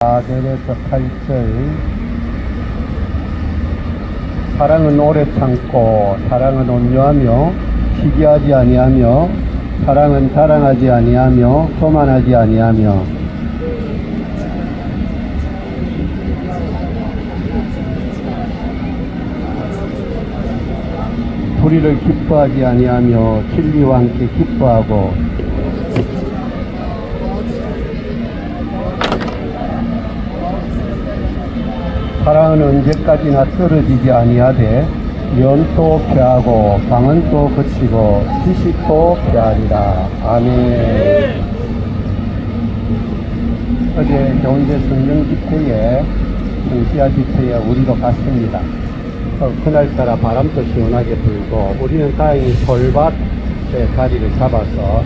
4절에서 8절. 사랑은 오래 참고 사랑은 온유하며 시기하지 아니하며 사랑은 자랑하지 아니하며 교만하지 아니하며 불의를 기뻐하지 아니하며 진리와 함께 기뻐하고 사랑은 언제까지나 떨어지지 아니하되 연도 패하고 방언도 그치고 지식도 패하리라. 아멘. 어제 겨운제 성령 집회에 성시아 집회에 우리도 갔습니다. 그날따라 바람도 시원하게 불고 우리는 다행히 솔밭에 자리를 잡아서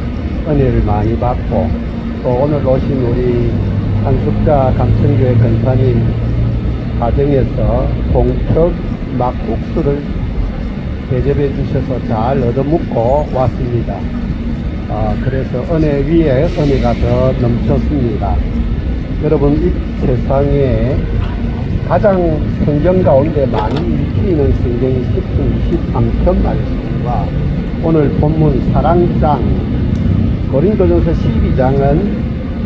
은혜를 많이 받고 또 오늘 오신 우리 한숙자 감천교회 권사님 가정에서 동척 막국수를 대접해 주셔서 잘 얻어먹고 왔습니다. 그래서 은혜 위에 은혜가 더 넘쳤습니다. 여러분, 이 세상에 가장 성경 가운데 많이 읽히는 성경이 10편 23편 말씀과 오늘 본문 사랑장 고린도전서 12장은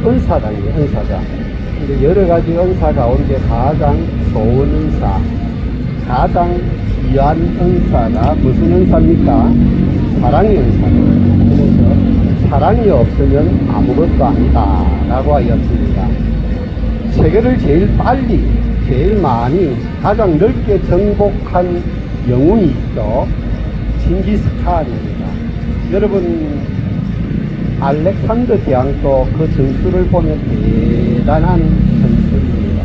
은사장이에요. 은사장. 근데 여러 가지 은사 가운데 가장 좋은 은사, 가장 귀한 은사가 무슨 은사입니까? 사랑의 은사입니다. 그래서 사랑이 없으면 아무것도 아니다 라고 하였습니다. 세계를 제일 빨리, 제일 많이, 가장 넓게 정복한 영웅이 있죠. 징기스칸입니다. 여러분, 알렉산더 대왕도 그 전술을 보면 대단한 전술입니다.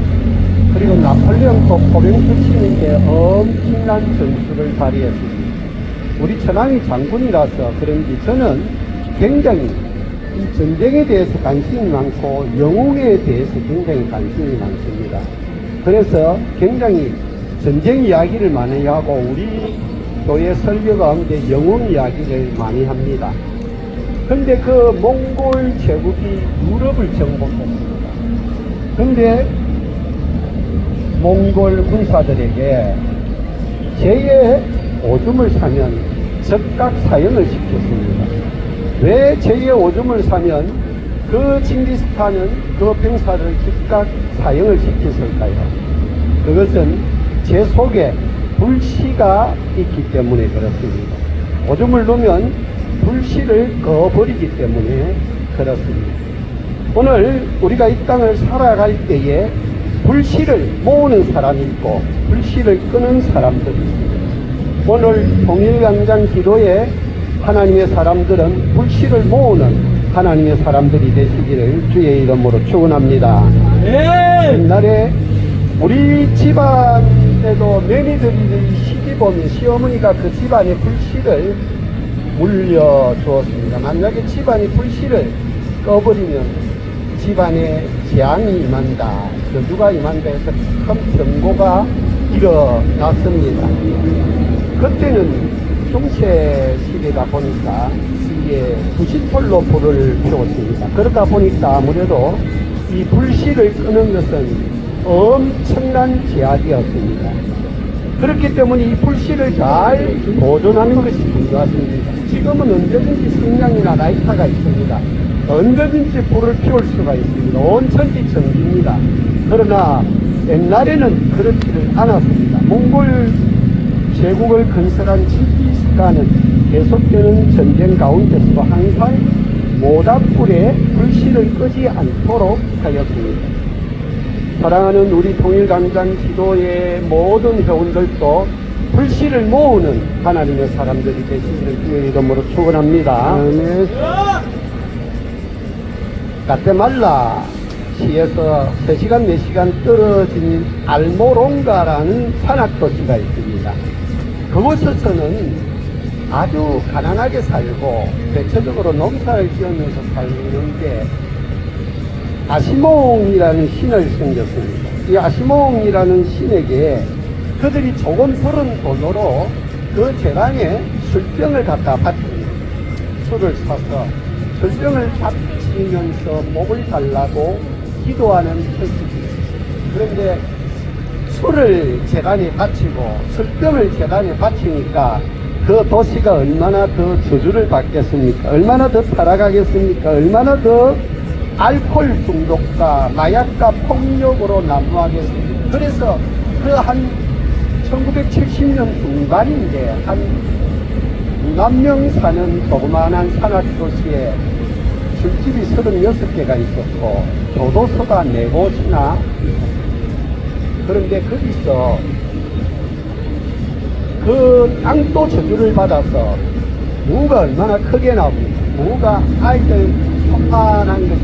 그리고 나폴레옹도 포병투 치는데 엄청난 전술을 발휘했습니다. 우리 천황이 장군이라서 그런지 저는 굉장히 이 전쟁에 대해서 관심이 많고 영웅에 대해서 굉장히 관심이 많습니다. 그래서 굉장히 전쟁 이야기를 많이 하고 우리 교회 설교 가운데 영웅 이야기를 많이 합니다. 근데 그 몽골 제국이 유럽을 정복했습니다. 근데 몽골 군사들에게 제의 오줌을 사면 즉각 사형을 시켰습니다. 왜 제의 오줌을 사면 그 징기스칸은 그 병사를 즉각 사형을 시켰을까요? 그것은 제 속에 불씨가 있기 때문에 그렇습니다. 오줌을 넣으면 불씨를 꺼버리기 때문에 그렇습니다. 오늘 우리가 이 땅을 살아갈 때에 불씨를 모으는 사람이 있고 불씨를 끄는 사람들이 있습니다. 오늘 통일광장 기도에 하나님의 사람들은 불씨를 모으는 하나님의 사람들이 되시기를 주의 이름으로 축원합니다. 옛날에 우리 집안에도 매니들이 시집 오면 시어머니가 그 집안에 불씨를 물려주었습니다. 만약에 집안이 불씨를 꺼버리면 집안에 재앙이 임한다, 저주가 임한다 해서 큰 경고가 일어났습니다. 그때는 중세 시대다 보니까 이게 부싯돌로 불을 피웠습니다. 그러다 보니까 아무래도 이 불씨를 끄는 것은 엄청난 제약이었습니다. 그렇기 때문에 이 불씨를 잘 보존하는 것이 중요하십니다. 지금은 언제든지 식량이나 라이터가 있습니다. 언제든지 불을 피울 수가 있습니다. 온천지 전기입니다. 그러나 옛날에는 그렇지를 않았습니다. 몽골 제국을 건설한 징기스칸은 계속되는 전쟁 가운데서도 항상 모닥불에 불씨를 끄지 않도록 하였습니다. 사랑하는 우리 통일광장 기도의 모든 회원들도 불씨를 모으는 하나님의 사람들이 되시기를 주의 이름으로 축원합니다. 가테말라 시에서 3시간 4시간 떨어진 알모롱가라는 산악도시가 있습니다. 그곳에서는 아주 가난하게 살고 대체적으로 농사를 지으면서 살는데 아시몽이라는 신을 섬겼습니다. 이 아시몽이라는 신에게 그들이 조금 벌은 돈으로 그 재단에 술병을 갖다 바칩니다. 술을 사서 술병을 바치면서 목을 달라고 기도하는 표식이 그런데 술을 재단에 바치고 술병을 재단에 바치니까 그 도시가 얼마나 더 저주를 받겠습니까? 얼마나 더 타락하겠습니까? 얼마나 더 알코올 중독과 마약과 폭력으로 난무하겠습니까? 그래서 그 한 1970년 중반인데 한 2만 명 사는 조그마한 산악 도시에 술집이 36개가 있었고 교도소가 4곳이나. 그런데 거기서 그 땅도 저주를 받아서 무가 얼마나 크게 나옵니까? 무가 아이들 손만한 것,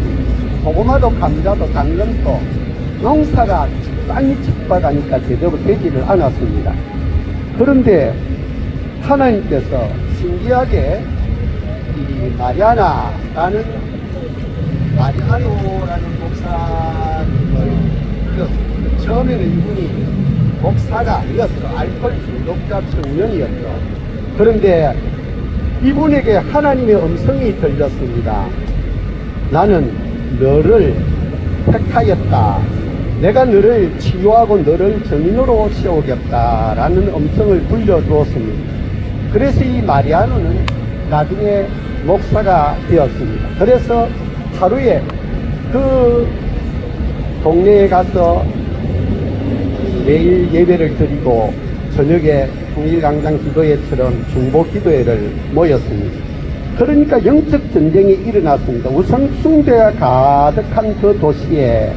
고구마도 감자도 당근도 농사가 땅이 척박하니까 제대로 되지를 않았습니다. 그런데 하나님께서 신기하게 이 마리아노라는 목사님을 처음에는 이분이 목사가 아니었어. 알코올 중독자 청년이었죠. 그런데 이분에게 하나님의 음성이 들렸습니다. 나는 너를 택하였다. 내가 너를 치유하고 너를 정인으로 세우겠다라는 음성을 들려주었습니다. 그래서 이 마리아노는 나중에 목사가 되었습니다. 그래서 하루에 그 동네에 가서 매일 예배를 드리고 저녁에 통일강당 기도회처럼 중보 기도회를 모였습니다. 그러니까 영적 전쟁이 일어났습니다. 우상 숭배가 가득한 그 도시에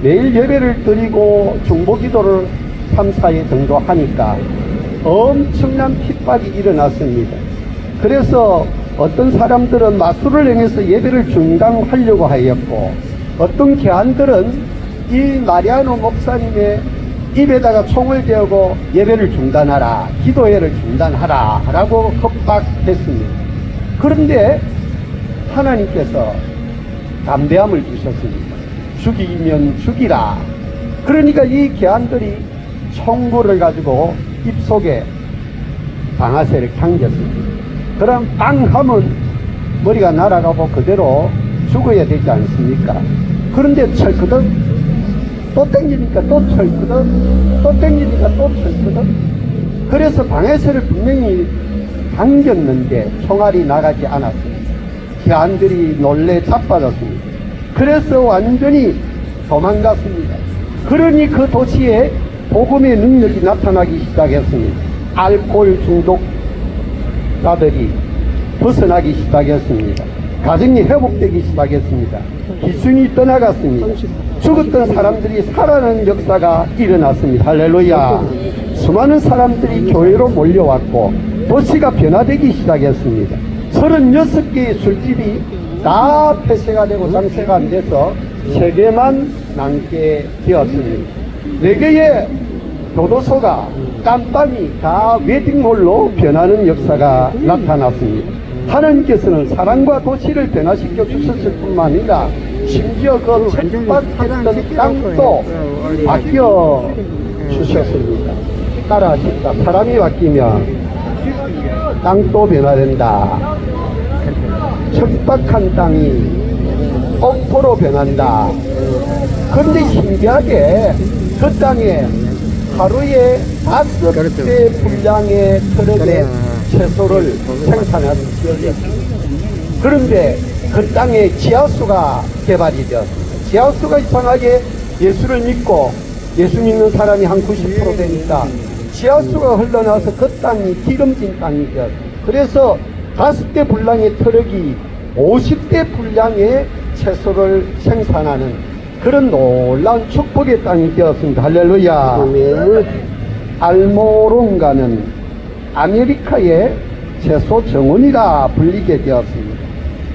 매일 예배를 드리고 중보 기도를 3, 4일 정도 하니까 엄청난 핍박이 일어났습니다. 그래서 어떤 사람들은 마술을 행해서 예배를 중단하려고 하였고, 어떤 교안들은 이 마리아노 목사님의 입에다가 총을 대고 예배를 중단하라, 기도회를 중단하라 라고 협박했습니다. 그런데 하나님께서 담대함을 주셨습니다. 죽이면 죽이라. 그러니까 이 교안들이 총구를 가지고 입속에 방아쇠를 당겼습니다. 그럼 빵 하면 머리가 날아가고 그대로 죽어야 되지 않습니까? 그런데 철거덕 또 땡기니까 또 철거덕, 또 땡기니까 또 철거덕. 그래서 방아쇠를 분명히 당겼는데 총알이 나가지 않았습니다. 교안들이 놀래 자빠졌습니다. 그래서 완전히 도망갔습니다. 그러니 그 도시에 복음의 능력이 나타나기 시작했습니다. 알코올 중독자들이 벗어나기 시작했습니다. 가정이 회복되기 시작했습니다. 기sun이 떠나갔습니다. 죽었던 사람들이 살아나는 역사가 일어났습니다. 할렐루야. 수많은 사람들이 교회로 몰려왔고 도시가 변화되기 시작했습니다. 36개의 술집이 다 폐쇄가 되고 장세가 안 돼서 3개만 남게 되었습니다. 4개의 교도소가 깜빡이 다 웨딩홀로 변하는 역사가 나타났습니다. 하나님께서는 사랑과 도시를 변화시켜 주셨을 뿐만 아니라 심지어 그 척박했던 땅도 바뀌어 주셨습니다. 따라하십시다. 사람이 바뀌면 땅도 변화된다. 척박한 땅이 옥토로 변한다. 그런데 신기하게 그 땅에 하루에 5배 분량의 트럭의 채소를 생산하는 지역이었습니다. 그런데 그 땅에 지하수가 개발이 되었습니다. 지하수가 이상하게 예수를 믿고 예수 믿는 사람이 한 90% 되니까 지하수가 흘러나와서 그 땅이 기름진 땅이 되었습니다. 그래서 5대 분량의 트럭이 50대 분량의 채소를 생산하는 그런 놀라운 축복의 땅이 되었습니다. 할렐루야. 알모론가는 아메리카의 채소 정원이라 불리게 되었습니다.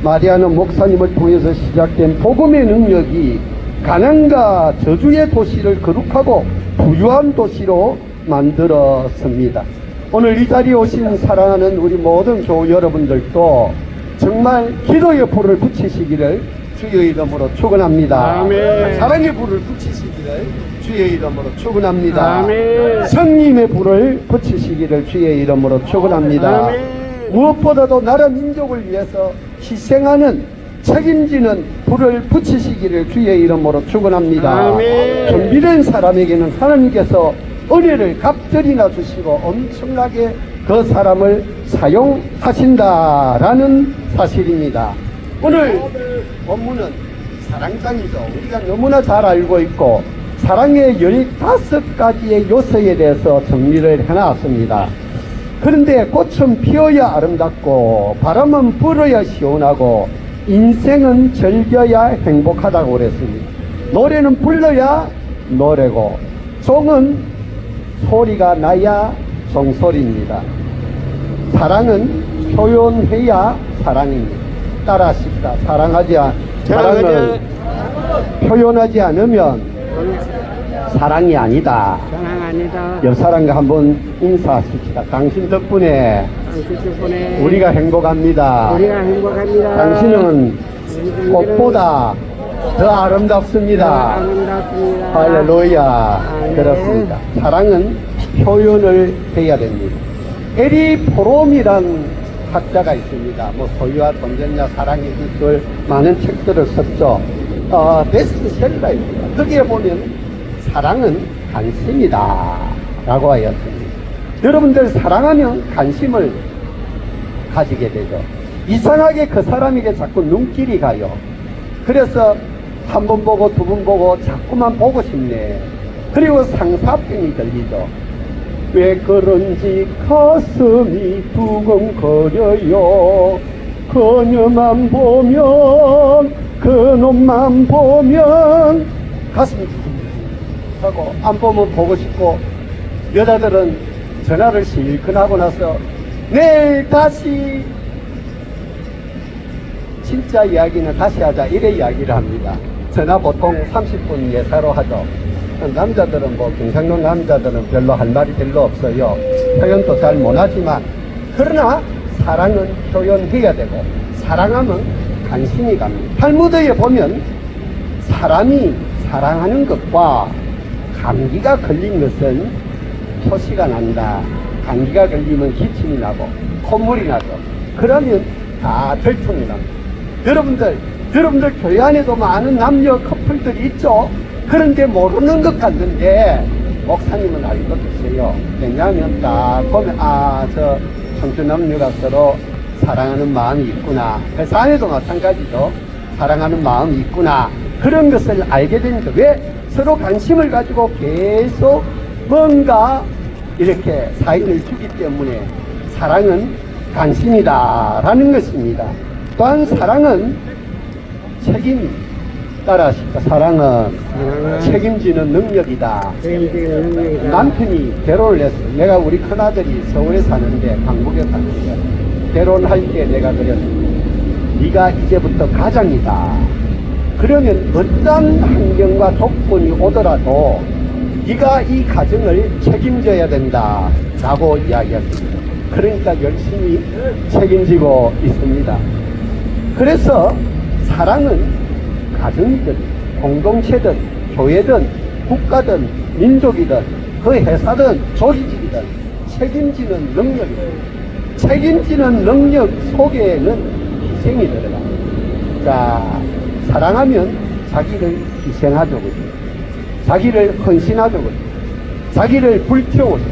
마리아노 목사님을 통해서 시작된 복음의 능력이 가난과 저주의 도시를 거룩하고 부유한 도시로 만들었습니다. 오늘 이 자리에 오신 사랑하는 우리 모든 교우 여러분들도 정말 기도의 불을 붙이시기를 주의 이름으로 축원합니다. 아멘. 사랑의 불을 붙이시기를 주의 이름으로 축원합니다. 아멘. 성님의 불을 붙이시기를 주의 이름으로 축원합니다. 아멘. 무엇보다도 나라 민족을 위해서 희생하는 책임지는 불을 붙이시기를 주의 이름으로 축원합니다. 아멘. 준비된 사람에게는 하나님께서 은혜를 갑절이나 주시고 엄청나게 그 사람을 사용하신다라는 사실입니다. 오늘 본문은 사랑장이죠. 우리가 너무나 잘 알고 있고 사랑의 15가지의 요소에 대해서 정리를 해놨습니다. 그런데 꽃은 피어야 아름답고 바람은 불어야 시원하고 인생은 즐겨야 행복하다고 그랬습니다. 노래는 불러야 노래고 종은 소리가 나야 종소리입니다. 사랑은 표현해야 사랑입니다. 따라하십시다. 사랑을 표현하지 않으면 사랑이 아니다. 사랑 아니다. 옆 사람과 한번 인사하십시다. 당신 덕분에 당신 덕분에 우리가 행복합니다. 우리가 행복합니다. 당신은 꽃보다 더 아름답습니다. 아름답습니다. 할렐루야. 아멘. 그렇습니다. 사랑은 표현을 해야 됩니다. 에리 포롬이란 학자가 있습니다. 뭐 소유와 돈전야 사랑의 기술 많은 책들을 썼죠. 베스트셀러입니다. 거기에 보면 사랑은 관심이다 라고 하였습니다. 여러분들 사랑하면 관심을 가지게 되죠. 이상하게 그 사람에게 자꾸 눈길이 가요. 그래서 한 번 보고 두 번 보고 자꾸만 보고 싶네. 그리고 상사병이 들리죠. 왜 그런지 가슴이 두근거려요. 그녀만 보면 그놈만 보면 가슴이 두근거리고 안 보면 보고 싶고 여자들은 전화를 실컷 하고 나서 내일 다시 진짜 이야기는 다시 하자 이래 이야기를 합니다. 전화 보통 30분 예사로 하죠. 남자들은 뭐 경상도 남자들은 별로 할 말이 별로 없어요. 표현도 잘 못하지만 그러나 사랑은 표현해야 되고 사랑하면 관심이 갑니다. 탈무드에 보면 사람이 사랑하는 것과 감기가 걸린 것은 표시가 난다. 감기가 걸리면 기침이 나고 콧물이 나죠. 그러면 다 절통이 납니다. 여러분들 교회 안에도 많은 남녀 커플들이 있죠. 그런데 모르는 것 같는데 목사님은 알고 계세요. 왜냐하면 딱 보면 저 청춘 남녀가 서로 사랑하는 마음이 있구나. 회사 안에도 마찬가지죠. 사랑하는 마음이 있구나. 그런 것을 알게 됩니다. 왜? 서로 관심을 가지고 계속 뭔가 이렇게 사인을 주기 때문에 사랑은 관심이다라는 것입니다. 또한 사랑은 책임입니다. 따라하십시오. 사랑은 책임지는 능력이다. 책임지는 능력이다. 남편이 결혼을 했어요. 내가 우리 큰아들이 서울에 사는데 강북에 사는데 결혼할 때 내가 그랬습니다. 네가 이제부터 가장이다. 그러면 어떤 환경과 조건이 오더라도 네가 이 가정을 책임져야 된다 라고 이야기했습니다. 그러니까 열심히 책임지고 있습니다. 그래서 사랑은 가정이든 공동체든 교회든 국가든 민족이든 그 회사든 조직이든 책임지는 능력이다. 책임지는 능력 속에는 희생이 들어갑니다. 자, 사랑하면 자기를 희생하죠. 그죠? 자기를 헌신하죠. 그죠? 자기를 불태우죠.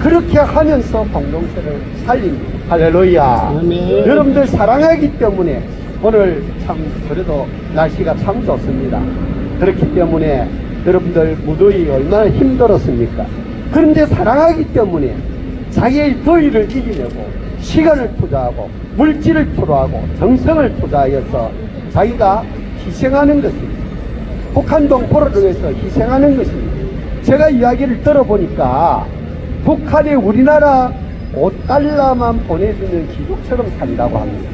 그렇게 하면서 공동체를 살립니다. 할렐루야. 아멘. 여러분들 사랑하기 때문에 오늘 참 그래도 날씨가 참 좋습니다. 그렇기 때문에 여러분들 무더위 얼마나 힘들었습니까? 그런데 사랑하기 때문에 자기의 더위를 이기려고 시간을 투자하고 물질을 투자하고 정성을 투자하여서 자기가 희생하는 것입니다. 북한 동포를 위해서 희생하는 것입니다. 제가 이야기를 들어보니까 북한에 우리나라 $5만 보내주는 귀족처럼 산다고 합니다.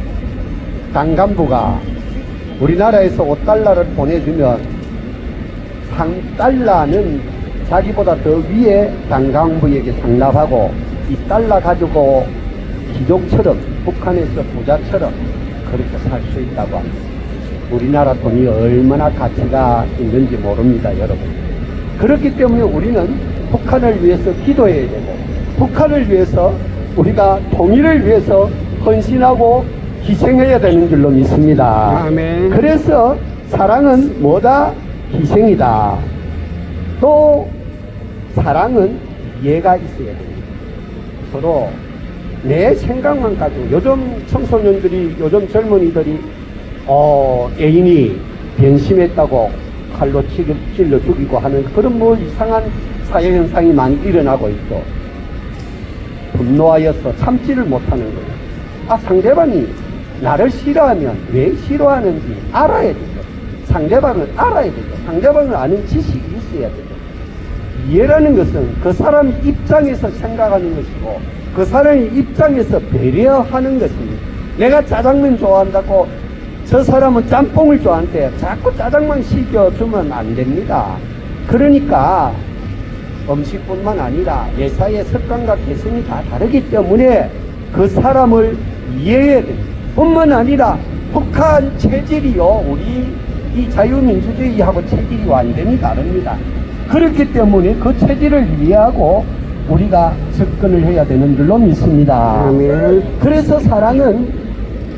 당간부가 우리나라에서 $5를 보내주면 $3는 자기보다 더 위에 당간부에게 상납하고 $2 가지고 귀족처럼 북한에서 부자처럼 그렇게 살 수 있다고 합니다. 우리나라 돈이 얼마나 가치가 있는지 모릅니다, 여러분. 그렇기 때문에 우리는 북한을 위해서 기도해야 되고 북한을 위해서 우리가 통일을 위해서 헌신하고 희생해야 되는 줄로 믿습니다. 아멘. 그래서 사랑은 뭐다? 희생이다. 또 사랑은 이해가 있어야 됩니다. 서로 내 생각만 가지고 요즘 청소년들이 요즘 젊은이들이 애인이 변심했다고 칼로 찔러 죽이고 하는 그런 뭐 이상한 사회 현상이 많이 일어나고 있고 분노하여서 참지를 못하는 거예요. 상대방이 나를 싫어하면 왜 싫어하는지 알아야 되죠. 상대방을 알아야 되죠. 상대방을 아는 지식이 있어야 되죠. 이해라는 것은 그 사람 입장에서 생각하는 것이고 그 사람의 입장에서 배려하는 것입니다. 내가 짜장면 좋아한다고 저 사람은 짬뽕을 좋아하는데 자꾸 짜장면 시켜주면 안 됩니다. 그러니까 음식뿐만 아니라 예사의 습관과 개성이 다 다르기 때문에 그 사람을 이해해야 됩니다. 뿐만 아니라 북한 체질이요, 우리 이 자유민주주의하고 체질이 완전히 다릅니다. 그렇기 때문에 그 체질을 이해하고 우리가 접근을 해야 되는 줄로 믿습니다. 아멘. 그래서 사랑은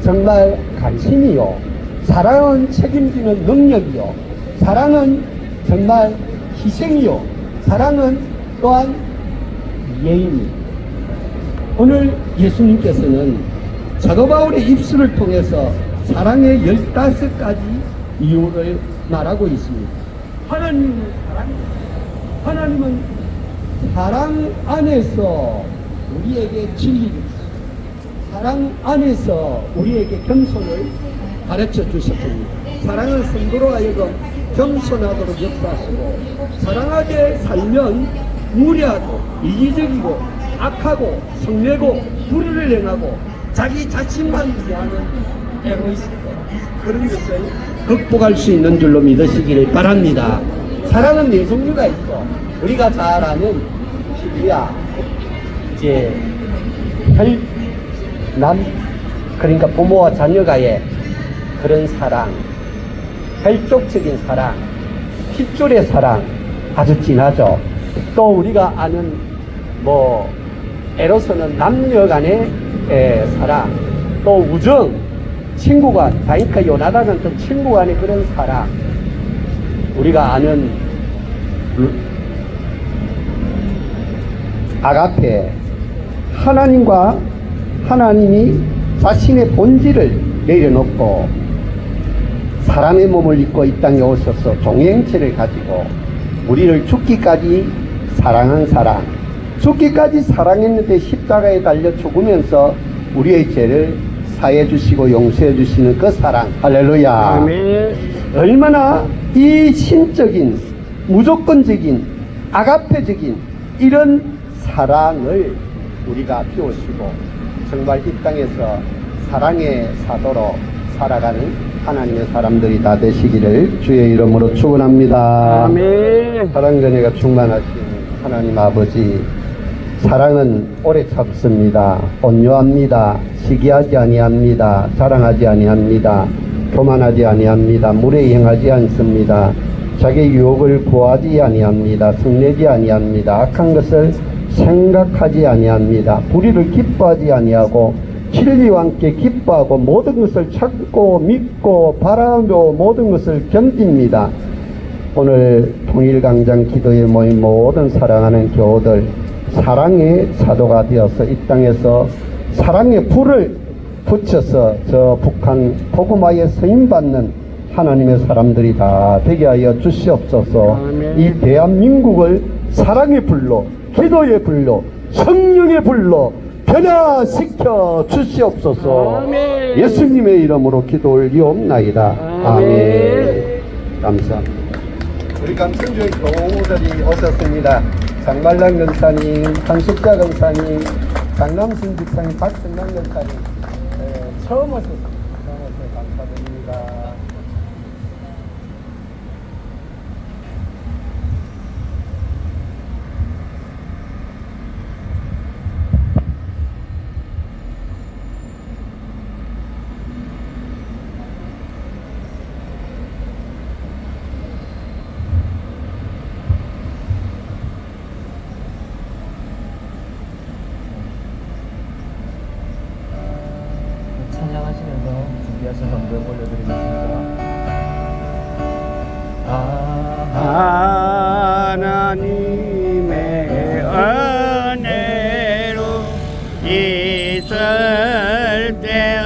정말 관심이요, 사랑은 책임지는 능력이요, 사랑은 정말 희생이요, 사랑은 또한 예입니다. 오늘 예수님께서는 사도 바울의 입술을 통해서 사랑의 15가지 이유를 말하고 있습니다. 하나님은 사랑입니다. 하나님은 사랑 안에서 우리에게 진리를, 사랑 안에서 우리에게 겸손을 가르쳐 주셨습니다. 사랑은 성도로 하여금 겸손하도록 역사하시고, 사랑하게 살면 무례하고 이기적이고 악하고 성내고 불의를 행하고 자기 자신만 위하는 에고이스트, 그런 것을 극복할 수 있는 줄로 믿으시기를 바랍니다. 사랑은 네 종류가 있고, 우리가 잘 아는 필리아, 이제 그러니까 부모와 자녀가의 그런 사랑, 혈족적인 사랑, 핏줄의 사랑 아주 진하죠. 또 우리가 아는 에로서는 남녀 간의 사랑, 또 우정, 친구간, 자이카 요나단은 또 친구 간의 그런 사랑, 우리가 아는 아가페, 하나님과 하나님이 자신의 본질을 내려놓고 사람의 몸을 입고 이 땅에 오셔서 종행체를 가지고 우리를 죽기까지 사랑한 사랑, 죽기까지 사랑했는데 십자가에 달려 죽으면서 우리의 죄를 사해 주시고 용서해 주시는 그 사랑, 할렐루야. 아멘. 얼마나 이 신적인 무조건적인 아가페적인 이런 사랑을 우리가 피우시고 정말 이 땅에서 사랑의 사도로 살아가는 하나님의 사람들이 다 되시기를 주의 이름으로 축원합니다. 아멘. 사랑 전에가 충만하신 하나님 아버지, 사랑은 오래 참습니다. 온유합니다. 시기하지 아니합니다. 자랑하지 아니합니다. 교만하지 아니합니다. 무례히 행하지 않습니다. 자기 유혹을 구하지 아니합니다. 성내지 아니합니다. 악한 것을 생각하지 아니합니다. 불의를 기뻐하지 아니하고 진리와 함께 기뻐하고 모든 것을 찾고 믿고 바라며 모든 것을 견딥니다. 오늘 통일광장 기도에 모인 모든 사랑하는 교우들, 사랑의 사도가 되어서 이 땅에서 사랑의 불을 붙여서 저 북한 포그마에 서임받는 하나님의 사람들이 다 되게 하여 주시옵소서. 아멘. 이 대한민국을 사랑의 불로, 기도의 불로, 성령의 불로 변화시켜 주시옵소서. 아멘. 예수님의 이름으로 기도 올리옵나이다. 아멘. 감사합니다. 우리 감천교회 교우들이 오셨습니다. 장말랑 권사님, 한숙자 권사님, 장남순 집사님, 박승남 권사님, 처음 오셨습니다. 감사드립니다. 찬양하시면서 하나님의 은혜로 있을 때